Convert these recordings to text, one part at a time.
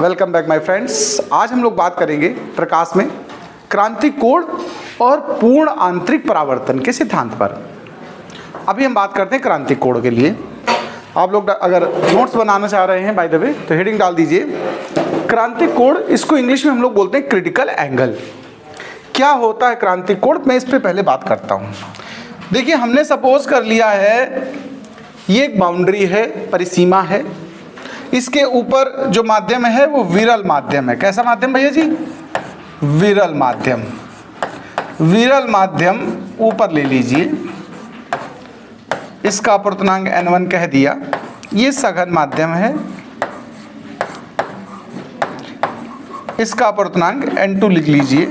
Welcome back my friends. आज हम लोग बात करेंगे प्रकाश में क्रांतिक कोण और पूर्ण आंतरिक परावर्तन के सिद्धांत पर। अभी हम बात करते हैं क्रांतिक कोण के लिए। आप लोग अगर नोट्स बनाना चाह रहे हैं बाय द वे तो हेडिंग डाल दीजिए क्रांतिक कोण। इसको इंग्लिश में हम लोग बोलते हैं क्रिटिकल एंगल। क्या होता है क्रांतिक कोण, मैं इस पर पहले बात करता हूँ। देखिए, हमने सपोज कर लिया है ये एक बाउंड्री है, परिसीमा है। इसके ऊपर जो माध्यम है वो विरल माध्यम है। कैसा माध्यम भैया जी? विरल माध्यम। विरल माध्यम ऊपर ले लीजिए, इसका अपूर्णांक n1 कह दिया। ये सघन माध्यम है, इसका अपूर्णांक n2 लिख लीजिए।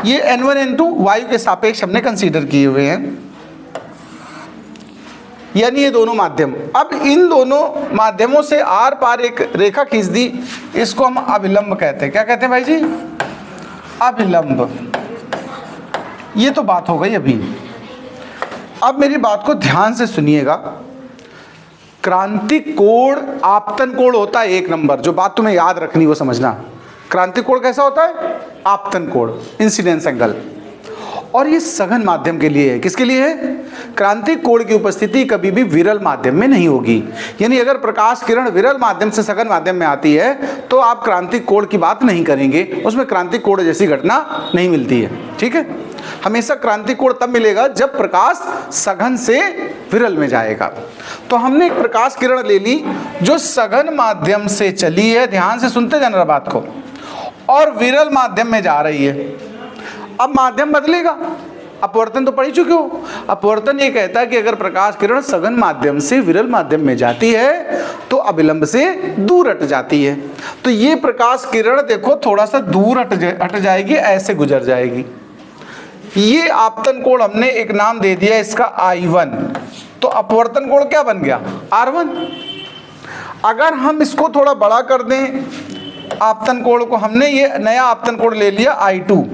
ये n1 n2 वायु के सापेक्ष हमने कंसीडर किए हुए हैं, यानी ये दोनों माध्यम। अब इन दोनों माध्यमों से आर पार एक रेखा खींच दी, इसको हम अभिलंब कहते हैं। क्या कहते हैं भाई जी? अभिलंब। ये तो बात हो गई अभी। अब मेरी बात को ध्यान से सुनिएगा। क्रांतिक कोण आपतन कोण होता है एक नंबर। जो बात तुम्हें याद रखनी वो समझना। क्रांतिक कोण कैसा होता है? आपतन कोण, इंसिडेंस एंगल। और ये सघन माध्यम के लिए है। किसके लिए है? क्रांतिक कोण की उपस्थिति कभी भी विरल माध्यम में नहीं होगी। यानी अगर प्रकाश किरण विरल माध्यम से सघन माध्यम में आती है तो आप क्रांतिक कोण की बात नहीं करेंगे, उसमें क्रांतिक कोण जैसी घटना नहीं मिलती है। ठीक है, हमेशा क्रांतिक कोण तब मिलेगा जब प्रकाश सघन से विरल में जाएगा। तो हमने एक प्रकाश किरण ले ली जो सघन माध्यम से चली है, ध्यान से सुनते जाना बात को, और विरल माध्यम में जा रही है। अब माध्यम बदलेगा। अपवर्तन तो पढ़ चुके हो। अपवर्तन ये कहता है कि अगर प्रकाश किरण सघन माध्यम से विरल माध्यम में जाती है तो अभिलंब से दूर हट जाती है। तो ये प्रकाश किरण देखो थोड़ा सा दूर हट जाएगी, ऐसे गुजर जाएगी। ये आपतन कोण हमने एक नाम दे दिया इसका I1। तो अपवर्तन कोण क्या बन गया? R1। अगर हम इसको थोड़ा बड़ा कर दें आपतन कोण को, हमने ये नया आपतन कोण ले लिया I2।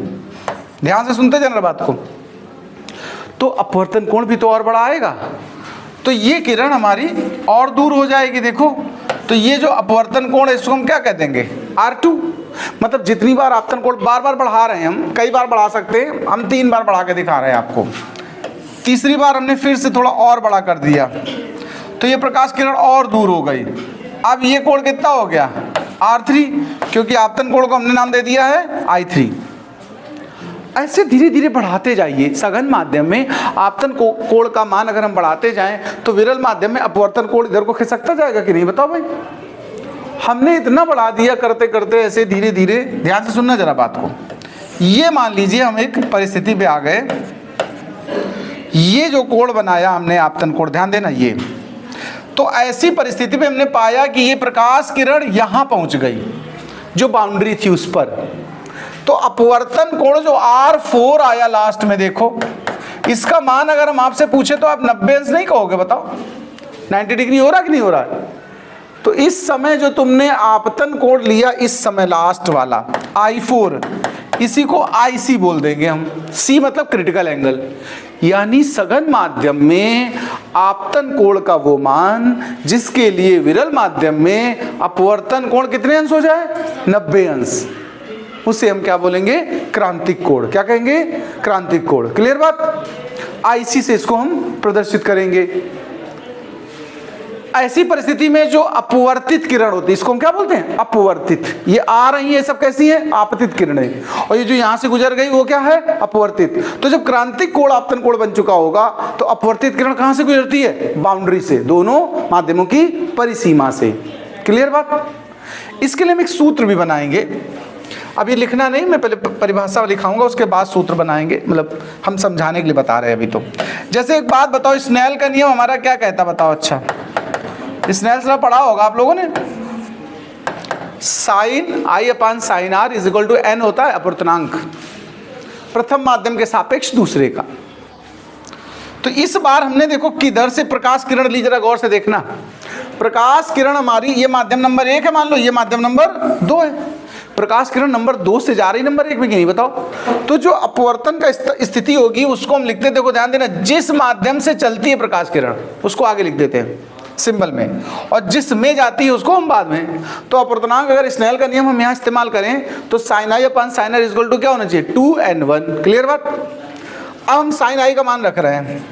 ध्यान से सुनते जाना बात को। तो अपवर्तन कोण भी तो और बड़ा आएगा, तो ये किरण हमारी और दूर हो जाएगी। देखो, तो ये जो अपवर्तन कोण है इसको हम क्या कह देंगे? R2। मतलब जितनी बार आपतन कोण बार बार बढ़ा रहे हैं, हम कई बार बढ़ा सकते हैं, हम 3 बार बढ़ा के दिखा रहे हैं आपको। तीसरी बार हमने फिर से थोड़ा और बड़ा कर दिया तो ये प्रकाश किरण और दूर हो गई। अब ये कोण कितना हो गया? R3, क्योंकि आपतन कोण को हमने नाम दे दिया है I3। ऐसे धीरे धीरे बढ़ाते जाइए। सघन माध्यम में आपतन कोण का मान अगर हम बढ़ाते जाएं तो विरल माध्यम में अपवर्तन कोण इधर को खिसकता जाएगा कि नहीं? बताओ भाई। हमने इतना बढ़ा दिया करते करते, ऐसे धीरे धीरे। ध्यान से सुनना जरा बात को। ये मान लीजिए हम एक परिस्थिति पे आ गए, ये जो कोण बनाया हमने आपतन कोण, ध्यान देना ये। तो ऐसी परिस्थिति में हमने पाया कि ये प्रकाश किरण यहां पहुंच गई जो बाउंड्री थी उस पर। तो अपवर्तन कोण जो R4 आया लास्ट में, देखो इसका मान अगर हम आपसे पूछे तो आप 90 अंश नहीं कहोगे। बताओ 90 डिग्री हो रहा कि नहीं हो रहा है? तो इस समय जो तुमने आपतन कोण लिया, इस समय लास्ट वाला I4, इसी को IC बोल देंगे हम। C मतलब क्रिटिकल एंगल। यानी सघन माध्यम में आपतन कोण का वो मान जिसके लिए विरल माध्यम में अपवर्तन कोण कितने अंश हो जाए? 90 अंश। उसे हम क्या बोलेंगे? क्रांतिक कोण। क्या कहेंगे? क्रांतिक कोण। क्लियर बात? IC से इसको हम प्रदर्शित करेंगे। ऐसी परिस्थिति में जो अपवर्तित किरण होती है इसको हम क्या बोलते हैं? अपवर्तित। ये आ रही है सब कैसी है? आपतित किरणें। और ये जो यहां से गुजर गई वो क्या है? अपवर्तित। तो जब क्रांतिक कोण आपतन कोण बन चुका होगा तो अपवर्तित किरण कहां से गुजरती है? बाउंड्री से, दोनों माध्यमों की परिसीमा से। क्लियर बात? इसके लिए हम एक सूत्र भी बनाएंगे। अब ये लिखना नहीं, मैं पहले परिभाषा लिखाऊंगा, उसके बाद सूत्र बनाएंगे। मतलब हम समझाने के लिए बता रहे हैं अभी। तो जैसे एक बात बताओ, स्नेल का नियम हमारा क्या कहता बताओ? अच्छा, स्नेल से पढ़ा होगा आप लोगों ने। साइन I/sin r = n होता है अपवर्तनांक, प्रथम माध्यम के सापेक्ष दूसरे का। तो इस बार हमने देखो किधर से प्रकाश किरण ली, जरा गौर से देखना। प्रकाश किरण हमारी, ये माध्यम नंबर 1 है मान लो, ये माध्यम नंबर 2 है। प्रकाश किरण नंबर 2 से जा रही नंबर 1 में कि नहीं? बताओ। तो जो अपवर्तन का स्थिति होगी उसको हम लिखते, देखो ध्यान देना, जिस माध्यम से चलती है प्रकाश किरण उसको आगे लिख देते हैं। सिंबल में, और जिस में जाती है उसको हम बाद में। तो अपवर्तनांक अगर स्नेल का नियम हम यहाँ इस्तेमाल करें तो sine I upon sine R equal to क्या होना चाहिए 2n1। क्लियर बात। अब हम साइन आई का मान रख रहे हैं,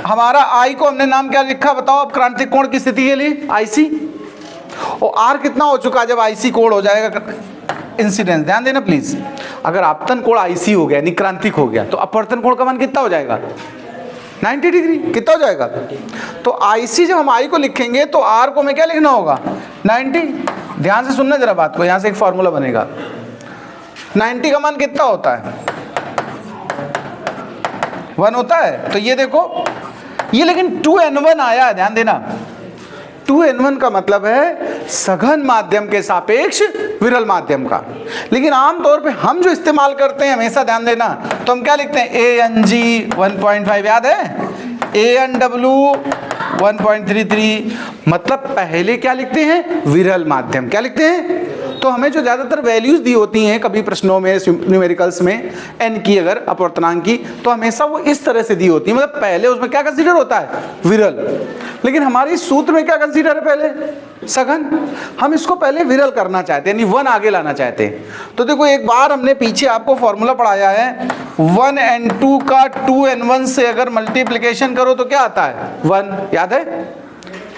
हमारा आई को हमने नाम क्या लिखा बताओ अब क्रांतिक कोण की स्थिति के लिए आईसी, और आर कितना हो चुका जब आईसी कोण हो जाएगा इंसिडेंस। ध्यान देना प्लीज, अगर आपतन कोण आईसी हो गया यानी क्रांतिक हो गया तो अपवर्तन कोण का मान कितना हो जाएगा 90 डिग्री। कितना हो जाएगा? तो आईसी जब हम आई को लिखेंगे तो आर को हमें क्या लिखना होगा 90। ध्यान से सुनना जरा बात को, यहां से एक फॉर्मूला बनेगा। 90 का मान कितना होता है 1 होता है। तो ये देखो ये लेकिन 2n1 आया है, ध्यान देना 2n1 का मतलब है सघन माध्यम के सापेक्ष विरल माध्यम का। लेकिन आमतौर पे हम जो इस्तेमाल करते हैं हमेशा ध्यान देना, तो हम क्या लिखते हैं ANG 1.5 याद है, ANW 1.33, मतलब पहले क्या लिखते हैं विरल माध्यम। क्या लिखते हैं? तो हमें जो ज़्यादातर वैल्यूज दी होती हैं कभी प्रश्नों में न्यूमेरिकल्स में n की अगर अपवर्तनांक की, तो हमेशा वो इस तरह से दी होती है, मतलब पहले उसमें क्या कंसीडर होता है विरल। लेकिन हमारी सूत्र में क्या कंसीडर है पहले सघन, हम इसको पहले विरल करना चाहते हैं यानी 1 आगे लाना चाहते हैं। तो देखो एक बार हमने पीछे आपको फॉर्मूला पढ़ाया है 1n2 का 2n1 से अगर मल्टीप्लिकेशन करो तो क्या आता है 1, याद है?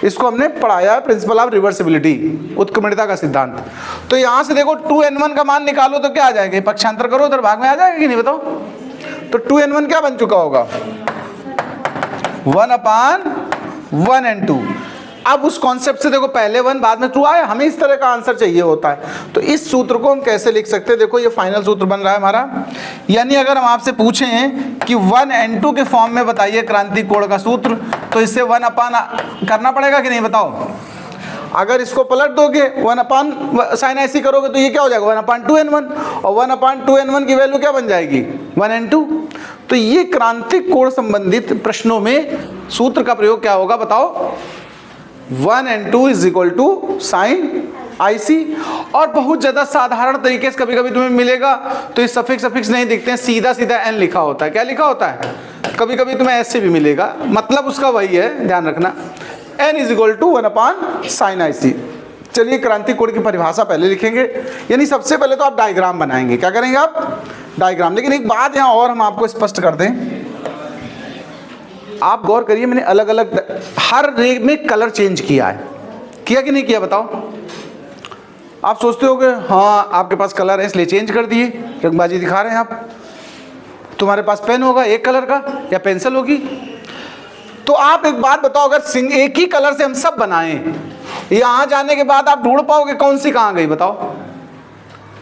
इसको हमने पढ़ाया है प्रिंसिपल ऑफ रिवर्सिबिलिटी, उत्क्रमणिता का सिद्धांत। तो यहां से देखो 2n1 का मान निकालो तो क्या आ जाएगा, पक्षांतर करो उधर भाग में आ जाएगा कि नहीं बताओ। तो 2n1 क्या बन चुका होगा 1/1n2। अब उस कॉन्सेप्ट से देखो पहले 1 बाद में 2 आया, हमें इस तरह का आंसर चाहिए होता है। तो इस सूत्र को हम कैसे लिख सकते हैं, देखो ये फाइनल सूत्र बन रहा है हमारा। यानी अगर हम आपसे पूछें कि 1n2 के फॉर्म में बताइए क्रांतिक कोण का सूत्र, तो इससे 1 करना पड़ेगा कि नहीं बताओ। अगर इसको पलट दोगे 1 साइन ऐसी करोगे तो ये क्या हो जाएगा 1/2n1, और 1/2n1 की वैल्यू क्या बन जाएगी 1n2। तो ये क्रांतिक कोण संबंधित प्रश्नों में सूत्र का प्रयोग क्या होगा बताओ 1n2 is equal to sine IC. और बहुत ज़्यादा साधारण तरीके से कभी कभी तुम्हें मिलेगा तो ये सफिक्स सफिक्स नहीं दिखते हैं, सीधा सीधा n लिखा होता है। क्या लिखा होता है? कभी कभी तुम्हें ऐसे भी मिलेगा, मतलब उसका वही है, ध्यान रखना n is equal to 1/sin IC. चलिए क्रांतिक कोण की परिभाषा पहले लिखेंगे, यानी सबसे पहले तो आप डायग्राम बनाएंगे। क्या करेंगे आप? डायग्राम। लेकिन एक बात यहाँ और हम आपको स्पष्ट कर दें, आप गौर करिए मैंने अलग अलग हर रे में कलर चेंज किया है, किया कि नहीं किया बताओ। आप सोचते हो कि हाँ आपके पास कलर है इसलिए चेंज कर दिए, रंगबाजी दिखा रहे हैं आप। तुम्हारे पास पेन होगा एक कलर का या पेंसिल होगी, तो आप एक बात बताओ अगर एक ही कलर से हम सब बनाएं, यहाँ जाने के बाद आप ढूंढ पाओगे कौन सी कहाँ गई बताओ?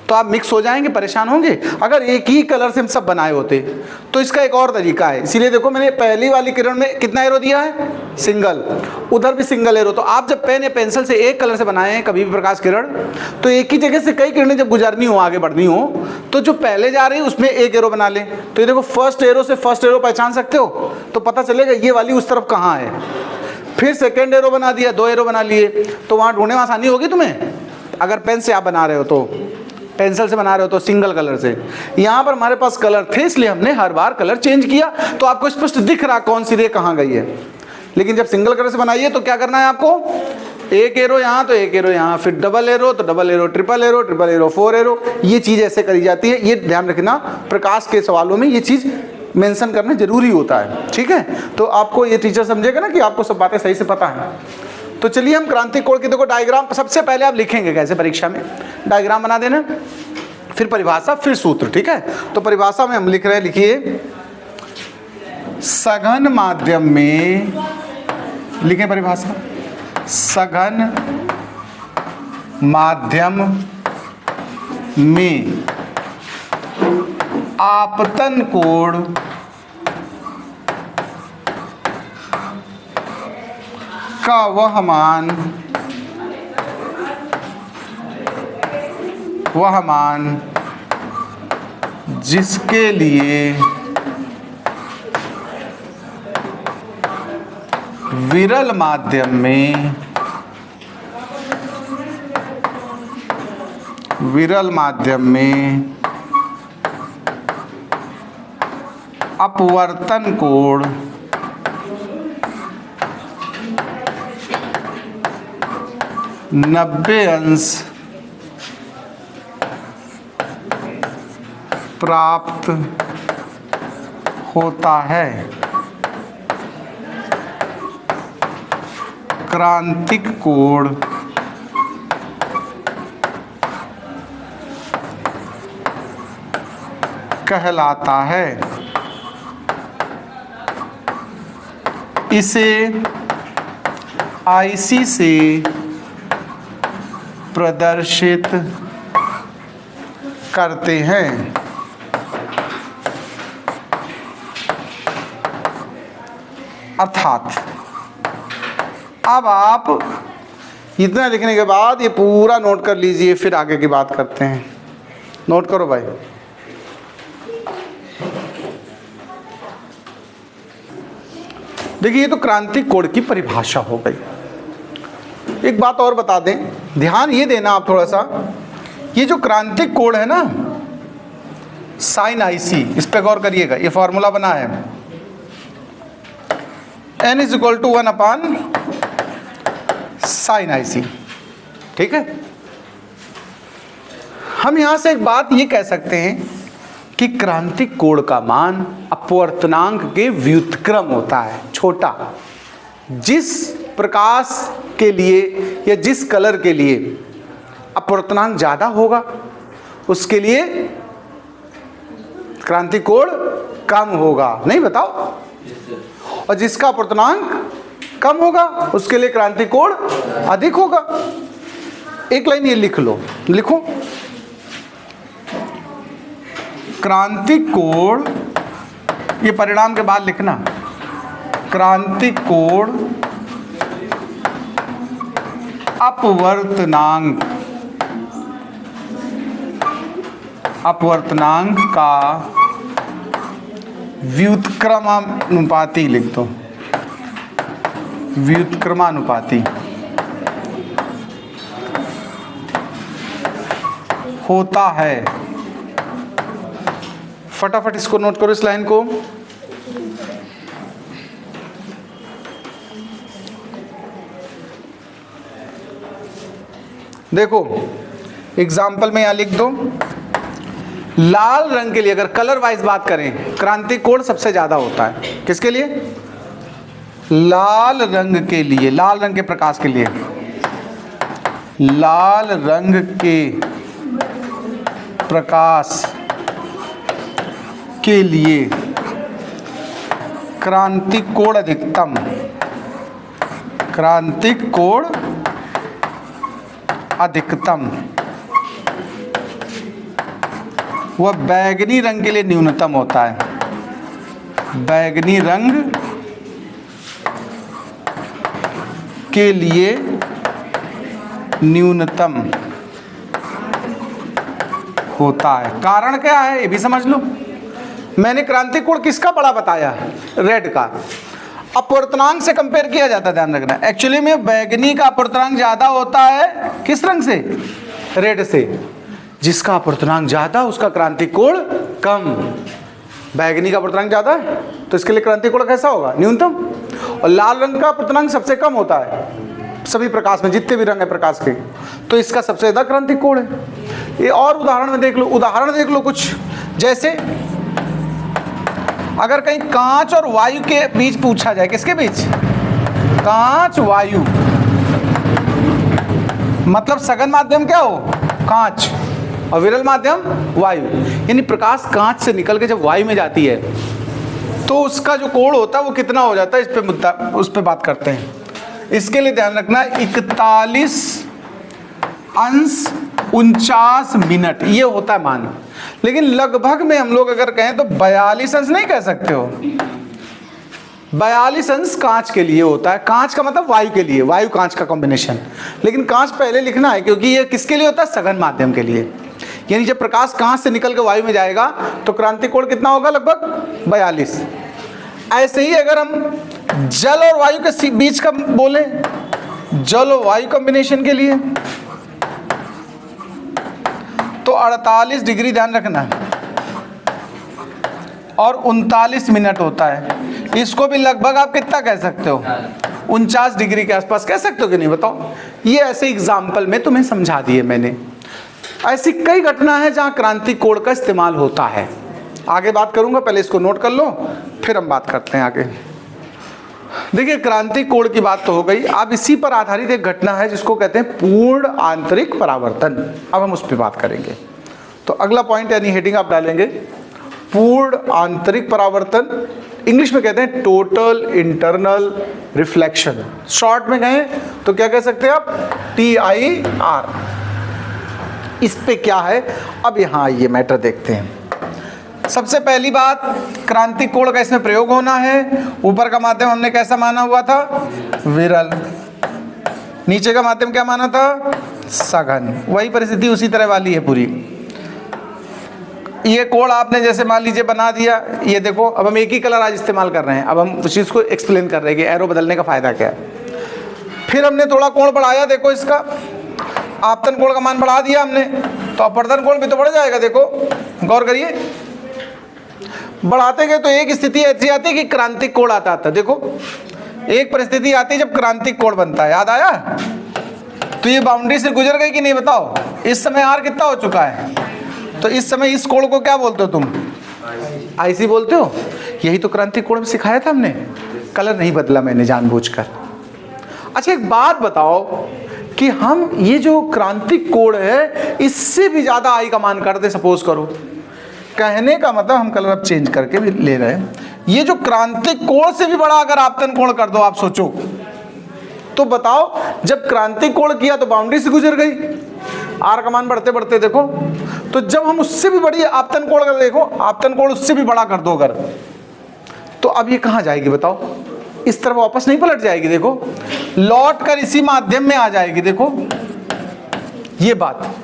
तो आप मिक्स हो जाएंगे, परेशान होंगे। अगर एक ही कलर से हम सब बनाए होते तो इसका एक और तरीका है। इसीलिए देखो मैंने पहली वाली किरण में कितना एरो दिया है सिंगल, उधर भी सिंगल एरो। तो आप जब पेन या पेंसिल से एक कलर से बनाए हैं कभी भी प्रकाश किरण, तो एक ही जगह से कई किरणें जब गुजरनी हो आगे बढ़नी हो तो जो पहले जा रही है उसमें एक एरो बना लें। तो ये देखो फर्स्ट एरो से फर्स्ट एरो पहचान सकते हो, तो पता चलेगा ये वाली उस तरफ कहाँ है। फिर सेकेंड एरो बना दिया, 2 एरो बना लिए, तो वहाँ ढूंढने में आसानी होगी तुम्हें। अगर पेन से आप बना रहे हो तो, पेंसिल से बना रहे हो तो सिंगल कलर से। यहाँ पर हमारे पास कलर थे इसलिए हमने हर बार कलर चेंज किया, तो आपको स्पष्ट दिख रहा कौन सी रे कहाँ गई है। लेकिन जब सिंगल कलर से बनाइए तो क्या करना है आपको, एक एरो यहाँ तो एक एरो यहाँ, फिर डबल एरो तो double arrow, triple arrow, triple arrow, 4 arrow, ये चीज़ ऐसे करी जाती है। ये ध्यान रखना, प्रकाश के सवालों में ये चीज़ मेंशन करना जरूरी होता है, ठीक है। तो आपको ये टीचर समझेगा ना कि आपको सब बातें सही से पता है। तो चलिए हम क्रांतिक कोण की देखो डायग्राम सबसे पहले आप लिखेंगे कैसे परीक्षा में, डायग्राम बना देना, फिर परिभाषा, फिर सूत्र, ठीक है। तो परिभाषा में हम लिख रहे हैं, लिखिए सघन माध्यम में, लिखें परिभाषा, सघन माध्यम में आपतन कोण का वह मान जिसके लिए विरल माध्यम में अपवर्तन कोण 90 अंश प्राप्त होता है। क्रांतिक कोण कहलाता है। इसे IC से प्रदर्शित करते हैं। अर्थात अब आप इतना लिखने के बाद ये पूरा नोट कर लीजिए, फिर आगे की बात करते हैं। नोट करो भाई। देखिए, ये तो क्रांतिक कोण की परिभाषा हो गई। एक बात और बता दें, ध्यान ये देना आप थोड़ा सा, ये जो क्रांतिक कोण है ना साइन IC, इस पे गौर करिएगा। ये फॉर्मूला बना है n = 1/sin IC, ठीक है। हम यहां से एक बात ये कह सकते हैं कि क्रांतिक कोण का मान अपवर्तनांक के व्युत्क्रम होता है, छोटा। जिस प्रकाश के लिए या जिस कलर के लिए अपवर्तनांक ज्यादा होगा उसके लिए क्रांतिक कोण कम होगा, नहीं बताओ। और जिसका अपवर्तनांक कम होगा उसके लिए क्रांतिक कोण अधिक होगा। एक लाइन ये लिख लो, लिखो क्रांतिक कोण, ये परिणाम के बाद लिखना, क्रांतिक कोण अपवर्तनांक का व्युत्क्रमानुपाती लिख दो, व्युत्क्रमानुपाती होता है। फटाफट इसको नोट करो, इस लाइन को। देखो एग्जाम्पल में यहां लिख दो, लाल रंग के लिए अगर कलर वाइज बात करें क्रांतिक कोण सबसे ज्यादा होता है। किसके लिए? लाल रंग के लिए, लाल रंग के प्रकाश के लिए, लाल रंग के प्रकाश के लिए क्रांतिक कोण अधिकतम, क्रांतिक कोण अधिकतम, वह बैगनी रंग के लिए न्यूनतम होता है। बैगनी रंग के लिए न्यूनतम होता है। कारण क्या है ये भी समझ लो। मैंने क्रांतिक कोण किसका बड़ा बताया? रेड का। अपवर्तनांक से कंपेयर किया जाता है, ध्यान रखना। एक्चुअली में बैगनी का अपवर्तनांक ज्यादा होता है किस रंग से? रेड से। जिसका अपवर्तनांक ज्यादा उसका क्रांतिक कोण कम। बैगनी का अपवर्तनांक ज्यादा है तो इसके लिए क्रांतिक कोण कैसा होगा? न्यूनतम। और लाल रंग का अपवर्तनांक सबसे कम होता है सभी प्रकाश में, जितने भी रंग है प्रकाश के, तो इसका सबसे ज्यादा क्रांतिक कोण है। ये और उदाहरण में देख लो, उदाहरण देख लो कुछ। जैसे अगर कहीं कांच और वायु के बीच पूछा जाए, किसके बीच? कांच वायु, मतलब सघन माध्यम क्या हो? कांच, और विरल माध्यम वायु। यानी प्रकाश कांच से निकल के जब वायु में जाती है तो उसका जो कोण होता है वो कितना हो जाता है, इस पे मुद्दा, उस पे बात करते हैं। इसके लिए ध्यान रखना 41 अंश 49 मिनट ये होता है मान। लेकिन लगभग में हम लोग अगर कहें तो 42 अंश नहीं कह सकते हो। 42 अंश कांच के लिए होता है। कांच का मतलब वायु के लिए, वायु कांच का कॉम्बिनेशन। लेकिन कांच पहले लिखना है क्योंकि ये किसके लिए होता है? सघन माध्यम के लिए। यानी जब प्रकाश कांच से निकल के वायु में जाएगा तो क्रांतिक कोण कितना होगा? लगभग 42। ऐसे ही अगर हम जल और वायु के बीच का बोले, जल और वायु कॉम्बिनेशन के लिए, तो 48 डिग्री ध्यान रखना है और 39 मिनट होता है। इसको भी लगभग आप कितना कह सकते हो? 49 डिग्री के आसपास कह सकते हो कि नहीं? बताओ। ये ऐसे एग्जाम्पल में तुम्हें समझा दिए मैंने। ऐसी कई घटना है जहां क्रांति कोण का इस्तेमाल होता है। आगे बात करूंगा, पहले इसको नोट कर लो, फिर हम बात करते हैं आगे। देखिए, क्रांति कोण की बात तो हो गई। अब इसी पर आधारित एक घटना है जिसको कहते हैं पूर्ण आंतरिक परावर्तन। अब हम उस पर बात करेंगे। तो अगला पॉइंट यानी हेडिंग आप डालेंगे पूर्ण आंतरिक परावर्तन, इंग्लिश में कहते हैं टोटल इंटरनल रिफ्लेक्शन। शॉर्ट में कहें तो क्या कह सकते हैं आप, TIR। इस पे क्या है, अब यहां ये मैटर देखते हैं। सबसे पहली बात, क्रांति कोण का इसमें प्रयोग होना है। ऊपर का माध्यम हमने कैसा माना हुआ था, विरल। नीचे का माध्यम क्या माना था, सघन। वही परिस्थिति उसी तरह वाली है पूरी। ये कोण आपने जैसे मान लीजिए बना दिया, ये देखो, अब हम एक ही कलर आज इस्तेमाल कर रहे हैं। अब हम उस चीज को एक्सप्लेन कर रहे हैं कि एरो बदलने का फायदा क्या है। फिर हमने थोड़ा कोण बढ़ाया, देखो इसका आपतन कोण का मान बढ़ा दिया हमने, तो अपवर्तन कोण भी तो बढ़ जाएगा। देखो गौर करिए, बढ़ाते गए तो एक स्थिति ऐसी आती है कि क्रांतिक कोण आता था। देखो एक परिस्थिति आती है जब क्रांतिक कोण बनता है, याद आया? तो ये बाउंड्री से गुजर गई कि नहीं बताओ? इस समय आर कितना हो चुका है, तो इस समय इस कोण को क्या बोलते हो तुम, IC बोलते हो। यही तो क्रांतिक कोण में सिखाया था हमने, कलर नहीं बदला मैंने जानबूझकर। अच्छा एक बात बताओ कि हम ये जो क्रांतिक कोण है इससे भी ज्यादा I का मान कर दे, सपोज करो, कहने का मतलब हम कलर अब चेंज करके भी ले रहे हैं, ये जो क्रांतिक कोण से भी बड़ा अगर आपतन कोण कर दो, आप सोचो तो बताओ, जब क्रांतिक कोण किया तो बाउंड्री से गुजर गई, आर का मान बढ़ते बढ़ते देखो, तो जब हम उससे भी बड़ी आपतन कोण कर, देखो आपतन कोण उससे भी बड़ा कर दो अगर, तो अब ये कहाँ जाएगी बताओ? इस तरफ वापस नहीं पलट जाएगी, देखो लौट कर इसी माध्यम में आ जाएगी। देखो ये बात,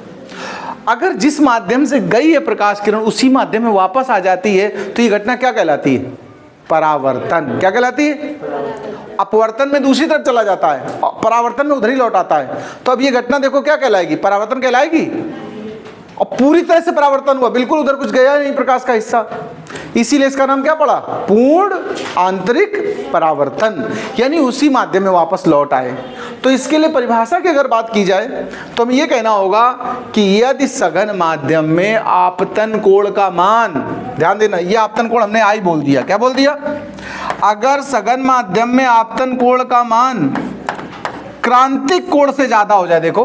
अगर जिस माध्यम से गई है प्रकाश किरण उसी माध्यम में वापस आ जाती है तो ये घटना क्या कहलाती है, परावर्तन। क्या कहलाती है? अपवर्तन में दूसरी तरफ चला जाता है, परावर्तन में उधर ही लौट आता है। तो अब ये घटना देखो क्या कहलाएगी, परावर्तन कहलाएगी। और पूरी तरह से परावर्तन हुआ, बिल्कुल उधर कुछ गया नहीं प्रकाश का हिस्सा, इसीलिए इसका नाम क्या पड़ा, पूर्ण आंतरिक परावर्तन, यानी उसी माध्यम में वापस लौट आए। तो इसके लिए परिभाषा की अगर बात की जाए तो हमें यह कहना होगा कि यदि सघन माध्यम में आपतन कोण का मान, ध्यान देना ये आपतन कोण हमने I बोल दिया, क्या बोल दिया, अगर सघन माध्यम में आपतन कोण का मान क्रांतिक कोण से ज्यादा हो जाए, देखो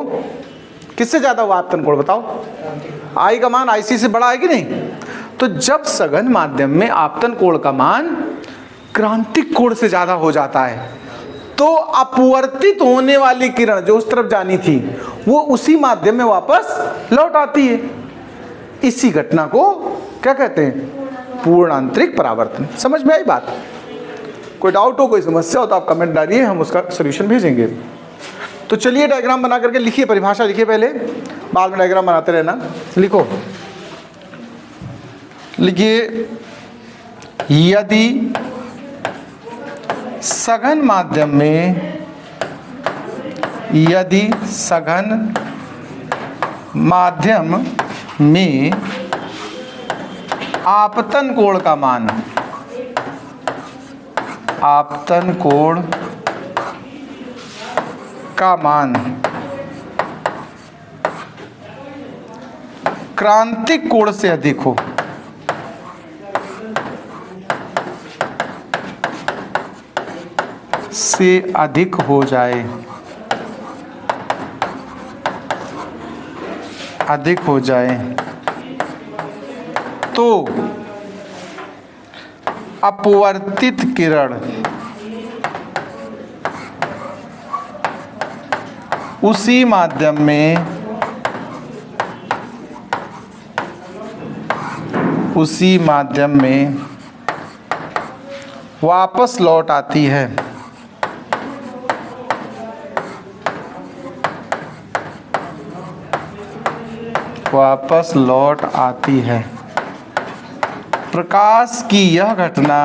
किससे ज्यादा हुआ आपतन कोण बताओ, I का मान IC से बड़ा है कि नहीं, तो जब सघन माध्यम में आपतन कोण का मान क्रांतिक कोण से ज्यादा हो जाता है तो अपवर्तित होने वाली किरण जो उस तरफ जानी थी वो उसी माध्यम में वापस लौट आती है। इसी घटना को क्या कहते हैं, पूर्ण आंतरिक परावर्तन। समझ में आई बात? कोई डाउट हो, कोई समस्या हो तो आप कमेंट डालिए, हम उसका सॉल्यूशन भेजेंगे। तो चलिए डायग्राम बना करके लिखिए, परिभाषा लिखिए पहले, बाद में डायग्राम बनाते रहना। लिखो, लिखिए, यदि सघन माध्यम में, यदि सघन माध्यम में आपतन कोण का मान, आपतन कोण का मान क्रांतिक कोण से अधिक हो, से अधिक हो जाए, अधिक हो जाए तो अपवर्तित किरण उसी माध्यम में, उसी माध्यम में वापस लौट आती है। वापस लौट आती है। प्रकाश की यह घटना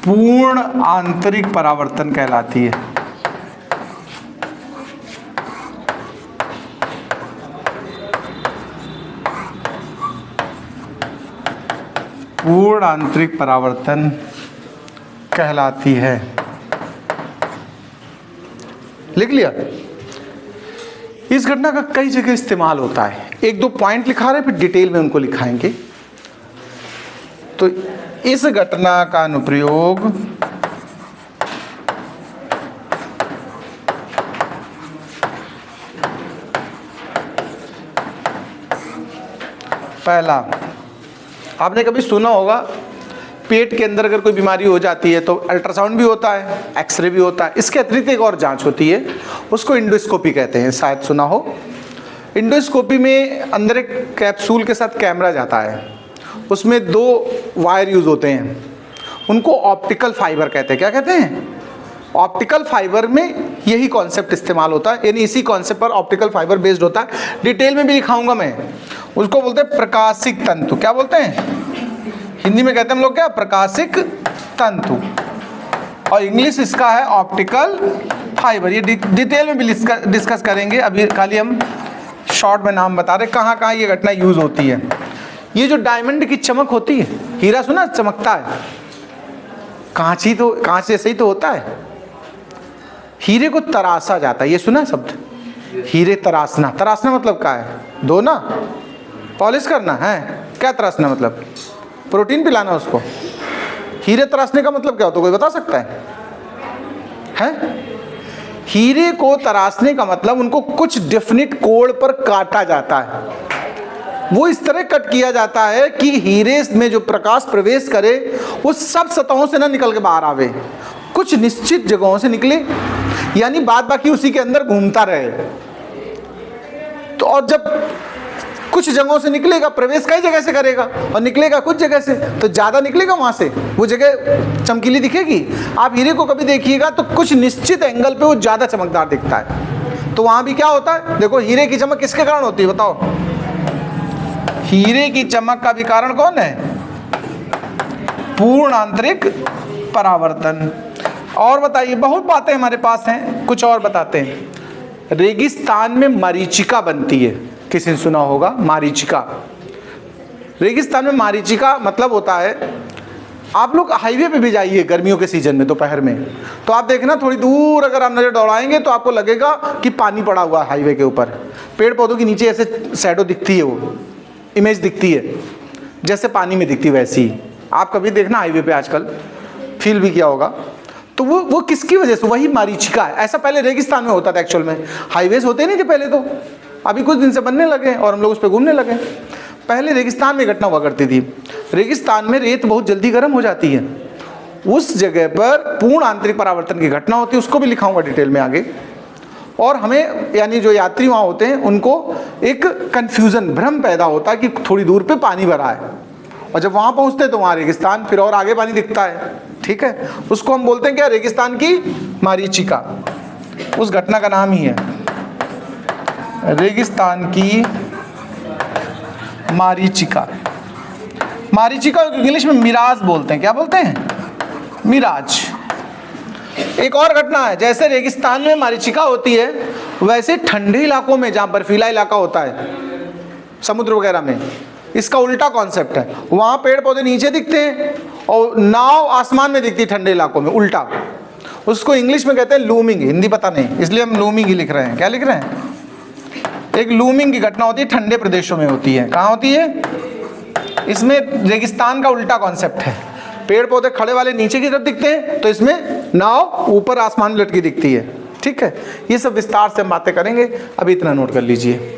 पूर्ण आंतरिक परावर्तन कहलाती है। पूर्ण आंतरिक परावर्तन कहलाती है। लिख लिया। इस घटना का कई जगह इस्तेमाल होता है। एक दो पॉइंट लिखा रहे, फिर डिटेल में उनको लिखाएंगे। तो इस घटना का अनुप्रयोग पहला, आपने कभी सुना होगा पेट के अंदर अगर कोई बीमारी हो जाती है तो अल्ट्रासाउंड भी होता है, एक्सरे भी होता है। इसके अतिरिक्त एक और जांच होती है, उसको इंडोस्कोपी कहते हैं, शायद सुना हो। इंडोस्कोपी में अंदर एक कैप्सूल के साथ कैमरा जाता है, उसमें 2 वायर यूज होते हैं, उनको ऑप्टिकल फाइबर कहते हैं। क्या कहते हैं? ऑप्टिकल फाइबर में यही कॉन्सेप्ट इस्तेमाल होता है, यानी इसी कॉन्सेप्ट पर ऑप्टिकल फाइबर बेस्ड होता है। डिटेल में भी लिखाऊंगा मैं। उसको बोलते हैं प्रकाशिक तंतु। क्या बोलते हैं? हिंदी में कहते हैं हम लोग क्या? प्रकाशिक तंतु। और इंग्लिश इसका है ऑप्टिकल फाइबर। ये डिटेल में भी डिस्कस करेंगे, अभी खाली हम शॉर्ट में नाम बता रहे कहाँ कहाँ ये घटना यूज होती है। ये जो डायमंड की चमक होती है, हीरा सुना चमकता है, कांच जैसे ही तो होता है। हीरे को तराशा जाता है, ये सुना शब्द? हीरे तराशना। तराशना मतलब क्या है? धोना, पॉलिश करना है। क्या तराशना मतलब? प्रोटीन पिलाना उसको। हीरे तराशने का मतलब क्या होता है, कोई बता सकता है? हीरे को तराशने का मतलब उनको कुछ डेफिनिट कोण पर काटा जाता है। वो इस तरह कट किया जाता है कि हीरे में जो प्रकाश प्रवेश करे वो सब सतहों से ना निकल के बाहर आवे, कुछ निश्चित जगहों से निकले, यानी बाद बाकी उसी के अंदर घूमता रहे। तो और जब कुछ जगहों से निकलेगा, प्रवेश कई जगह से करेगा और निकलेगा कुछ जगह से, तो ज़्यादा निकलेगा वहाँ से, वो जगह चमकीली दिखेगी। आप हीरे को कभी देखिएगा तो कुछ निश्चित एंगल पे वो ज़्यादा चमकदार दिखता है। तो वहाँ भी क्या होता है? देखो, हीरे की चमक किसके कारण होती है बताओ? हीरे की चमक का भी कारण कौन है? पूर्ण आंतरिक परावर्तन। और बताइए, बहुत बातें हमारे पास हैं, कुछ और बताते हैं। रेगिस्तान में मरीचिका बनती है, किसी ने सुना होगा मरीचिका। रेगिस्तान में मरीचिका मतलब होता है, आप लोग हाईवे पे भी जाइए गर्मियों के सीजन में दोपहर में, तो आप देखना थोड़ी दूर अगर आप नजर दौड़ाएंगे तो आपको लगेगा कि पानी पड़ा हुआ है हाईवे के ऊपर। पेड़ पौधों के नीचे ऐसे शैडो दिखती है, वो इमेज दिखती है जैसे पानी में दिखती है, वैसी ही आप कभी देखना हाईवे पे आजकल, फील भी किया होगा। तो वो किसकी वजह से? वही मरीचिका है। ऐसा पहले रेगिस्तान में होता था एक्चुअल में, हाईवेज होते नहीं थे पहले, तो अभी कुछ दिन से बनने लगे और हम लोग उस पर घूमने लगे। पहले रेगिस्तान में घटना हुआ करती थी। रेगिस्तान में रेत बहुत जल्दी गर्म हो जाती है, उस जगह पर पूर्ण आंतरिक परावर्तन की घटना होती है, उसको भी लिखाऊंगा डिटेल में आगे। और हमें यानी जो यात्री वहाँ होते हैं उनको एक कन्फ्यूज़न, भ्रम पैदा होता है कि थोड़ी दूर पे पानी भरा है, और जब वहाँ पहुँचते हैं तो वहाँ रेगिस्तान, फिर और आगे पानी दिखता है। ठीक है, उसको हम बोलते हैं क्या? रेगिस्तान की मरीचिका। उस घटना का नाम ही है रेगिस्तान की मरीचिका। मरीचिका इंग्लिश में मिराज बोलते हैं। क्या बोलते हैं? मिराज। एक और घटना है, जैसे रेगिस्तान में मरीचिका होती है, वैसे ठंडे इलाकों में जहाँ बर्फीला इलाका होता है समुद्र वगैरह में, इसका उल्टा कॉन्सेप्ट है। वहाँ पेड़ पौधे नीचे दिखते हैं और नाव आसमान में दिखती है ठंडे इलाकों में, उल्टा। उसको इंग्लिश में कहते हैं लूमिंग, हिंदी पता नहीं इसलिए हम लूमिंग ही लिख रहे हैं। क्या लिख रहे हैं? एक लूमिंग की घटना होती है, ठंडे प्रदेशों में होती है। कहाँ होती है? इसमें रेगिस्तान का उल्टा कॉन्सेप्ट है, पेड़ पौधे खड़े वाले नीचे की तरफ दिखते हैं, तो इसमें नाव ऊपर आसमान में लटकी दिखती है। ठीक है, ये सब विस्तार से हम बातें करेंगे, अभी इतना नोट कर लीजिए।